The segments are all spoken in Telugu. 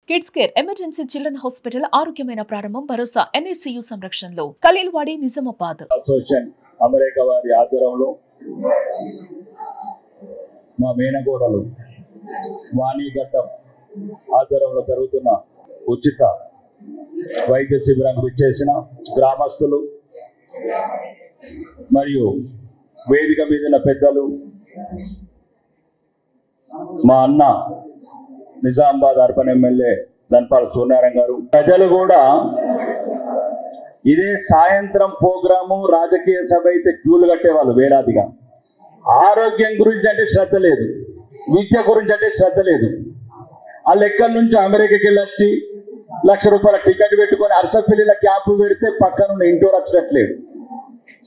Kids care emergency children hospital ఆరోగ్యమైన ప్రారంభం భరోసా NICU సంరక్షణలో ఖలీల్వాడి నిజామాబాద్. అసోసియేషన్ అమెరికా వారి ఆధ్వర్యంలో మా మేనగోడలు వాణిఘట్టం ఆధ్వర్యంలో జరుగుతున్న ఉచిత వైద్య శిబిరానికి విచ్చేసిన గ్రామస్తులు మరియు వేదిక మీద పెద్దలు, మా అన్న నిజామాబాద్ అర్బన్ ఎమ్మెల్యే ధన్పాల్ సూర్యనారాయణ గారు, ప్రజలు కూడా ఇదే సాయంత్రం ప్రోగ్రాము రాజకీయ సభ అయితే క్యూలు కట్టేవాళ్ళు వేలాదిగా. ఆరోగ్యం గురించి అంటే శ్రద్ధ లేదు, విద్య గురించి అంటే శ్రద్ధ లేదు. వాళ్ళు ఎక్కడి నుంచి అమెరికాకి వెళ్ళొచ్చి ₹1,00,000 టికెట్ పెట్టుకొని అరసపల్లిలో క్యాంపు పెడితే పక్కన ఇంటూరు వచ్చినట్లేదు.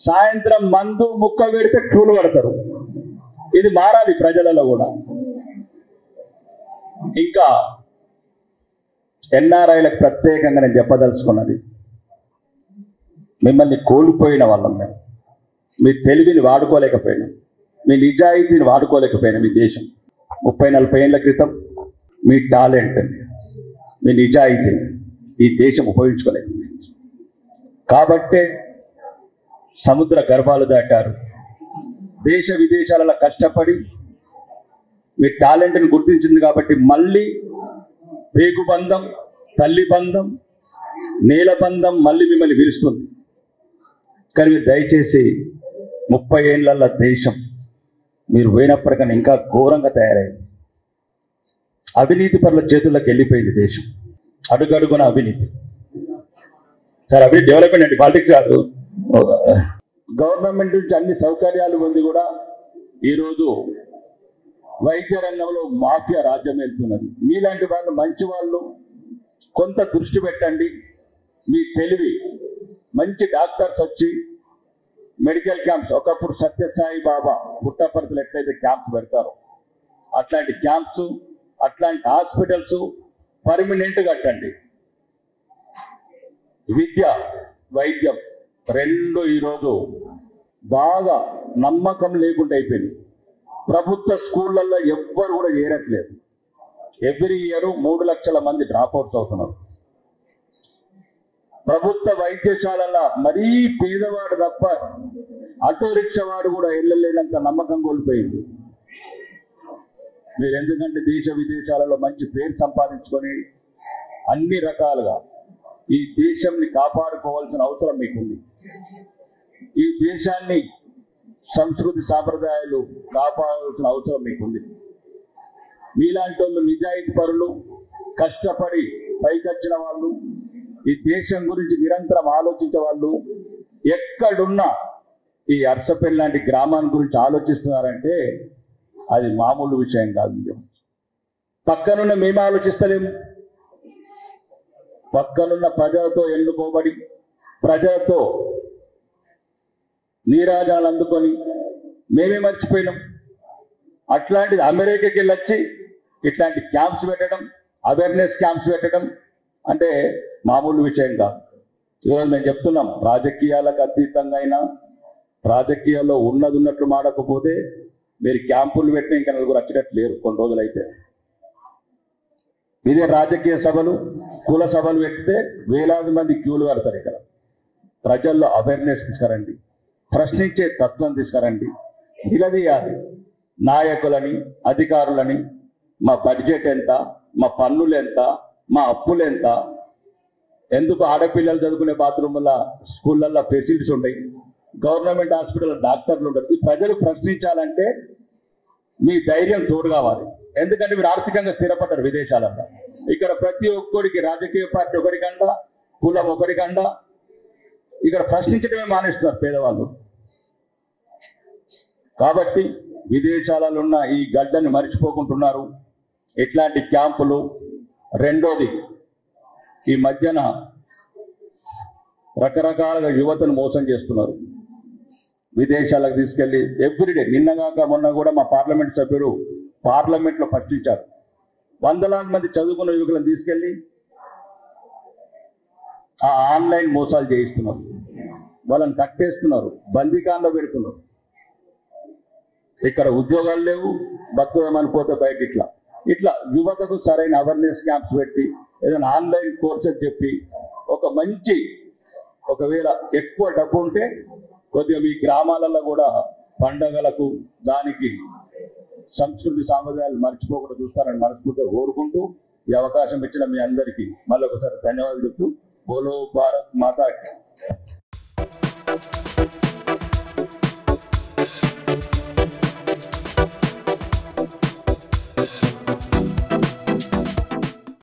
సాయంత్రం మందు ముక్క పెడితే క్యూలు కడతారు. ఇది మారాలి ప్రజలలో కూడా. ఇంకా NRIలకు ప్రత్యేకంగా నేను చెప్పదలుచుకున్నది, మిమ్మల్ని కోల్పోయిన వాళ్ళం మేము. మీ తెలివిని వాడుకోలేకపోయినాం, మీ నిజాయితీని వాడుకోలేకపోయినాం. మీ దేశం 30-40 ఏళ్ల క్రితం మీ టాలెంట్, మీ నిజాయితీని ఈ దేశం ఉపయోగించుకోలేకపోయింది. కాబట్టే సముద్ర గర్భాలు దాటారు. దేశ విదేశాలలో కష్టపడి మీ టాలెంట్ని గుర్తించింది కాబట్టి మళ్ళీ పేగు బంధం, తల్లి బంధం, నేల బంధం మళ్ళీ మిమ్మల్ని పిలుస్తుంది. కానీ మీరు దయచేసి 30 ఏళ్ల దేశం మీరు పోయినప్పటికన్నా ఇంకా ఘోరంగా తయారైంది. అవినీతి పరుల చేతుల్లోకి వెళ్ళిపోయింది దేశం. అడుగడుగున అవినీతి. సార్ అవినీతి డెవలప్మెంట్ అండి, పాలిటిక్స్ కాదు. గవర్నమెంట్ నుంచి అన్ని సౌకర్యాలు ఉంది కూడా ఈరోజు వైద్య రంగంలో మాఫియా రాజ్యం వెళ్తున్నది. మీలాంటి వాళ్ళు, మంచి వాళ్ళు కొంత దృష్టి పెట్టండి. మీ తెలివి, మంచి డాక్టర్స్ వచ్చి మెడికల్ క్యాంప్స్, ఒకప్పుడు సత్యసాయి బాబా పుట్టపర్తిలో ఎట్లయితే క్యాంప్స్ పెడతారో అట్లాంటి క్యాంప్స్, అట్లాంటి హాస్పిటల్స్ పర్మనెంట్ కట్టండి. విద్య, వైద్యం రెండు ఈరోజు బాగా నమ్మకం లేకుండా అయిపోయింది. ప్రభుత్వ స్కూళ్ళల్లో ఎవ్వరు కూడా చేరట్లేదు. ఎవ్రీ ఇయర్ 3 లక్షల మంది డ్రాప్అవుట్స్ అవుతున్నారు. ప్రభుత్వ వైద్యశాలల్లో మరీ పేదవాడు తప్ప ఆటో రిక్షా వాడు కూడా వెళ్ళలేనంత నమ్మకం కోల్పోయింది. మీరు ఎందుకంటే దేశ విదేశాలలో మంచి పేరు సంపాదించుకొని అన్ని రకాలుగా ఈ దేశాన్ని కాపాడుకోవాల్సిన అవసరం మీకుంది. ఈ దేశాన్ని సంస్కృతి సాంప్రదాయాలు కాపాడాల్సిన అవసరం మీకుంది. మీలాంటి వాళ్ళు, నిజాయితీ పరులు, కష్టపడి పైకొచ్చిన వాళ్ళు, ఈ దేశం గురించి నిరంతరం ఆలోచించే వాళ్ళు ఎక్కడున్నా ఈ అర్సపల్లి లాంటి గ్రామాన్ని గురించి ఆలోచిస్తున్నారంటే అది మామూలు విషయం కాదు. పక్కనున్న మేము ఆలోచిస్తలేము. పక్కనున్న ప్రజలతో ఎన్నుకోబడి ప్రజలతో నీరాజాలు అందుకొని మేమే మర్చిపోయినాం. అట్లాంటిది అమెరికాకి వెళ్ళొచ్చి ఇట్లాంటి క్యాంప్స్ పెట్టడం, అవేర్నెస్ క్యాంప్స్ పెట్టడం అంటే మామూలు విషయం కాదు. ఈరోజు మేము చెప్తున్నాం, రాజకీయాలకు అతీతంగా అయినా రాజకీయాల్లో ఉన్నది ఉన్నట్లు మాడకపోతే మీరు క్యాంపులు పెట్టిన ఇంకా 4 వచ్చినట్టు లేరు. కొన్ని రోజులైతే ఇదే రాజకీయ సభలు, కుల సభలు పెడితే వేలాది మంది క్యూలు కడతారు. ఇక్కడ ప్రజల్లో అవేర్నెస్ తీసుకురండి, ప్రశ్నించే తత్వం తీసుకురండి, నిలదీయాలి నాయకులని, అధికారులని. మా బడ్జెట్ ఎంత, మా పన్నులు ఎంత, మా అప్పులు ఎంత, ఎందుకు ఆడపిల్లలు చదువుకునే బాత్రూమ్ల స్కూళ్ళల్లో ఫెసిలిటీస్ ఉన్నాయి, గవర్నమెంట్ హాస్పిటల్ డాక్టర్లు ఉండరు. ఈ ప్రజలు ప్రశ్నించాలంటే మీ ధైర్యం తోడు కావాలి. ఎందుకంటే మీరు ఆర్థికంగా స్థిరపడ్డారు విదేశాలలో. ఇక్కడ ప్రతి ఒక్కరికి రాజకీయ పార్టీ ఒకరికండ, కులం ఒకరికండ, ఇక్కడ ప్రశ్నించడమే మానేస్తున్నారు పేదవాళ్ళు. కాబట్టి విదేశాలలో ఉన్న ఈ గడ్డని మర్చిపోకుంటున్నారు. ఇట్లాంటి క్యాంపులు. రెండోది, ఈ మధ్యన రకరకాలుగా యువతను మోసం చేస్తున్నారు. విదేశాలకు తీసుకెళ్లి ఎవ్రీడే, నిన్నగాక మొన్న కూడా మా పార్లమెంట్ సభ్యుడు పార్లమెంట్లో ప్రశ్నించారు. 100,000 మంది చదువుకున్న యువకులను తీసుకెళ్లి ఆ ఆన్లైన్ మోసాలు చేయిస్తున్నారు. వాళ్ళని కట్టేస్తున్నారు, బందీకాంలో పెడుతున్నారు. ఇక్కడ ఉద్యోగాలు లేవు, బతుకుదామని పోతే బయట ఇట్లా యువతకు సరైన అవేర్నెస్ క్యాంప్స్ పెట్టి ఏదైనా ఆన్లైన్ కోర్స్ అని చెప్పి ఒక మంచి, ఒకవేళ ఎక్కువ డబ్బు ఉంటే కొద్దిగా మీ గ్రామాలలో కూడా పండగలకు దానికి సంస్కృతి సాంప్రదాయాలు మర్చిపోకుండా చూస్తారని మనస్ఫూర్తిగా కోరుకుంటూ ఈ అవకాశం ఇచ్చిన మీ అందరికీ మళ్ళీ ఒకసారి ధన్యవాదాలు చెప్తూ బోలో భారత్ మాతా కీ.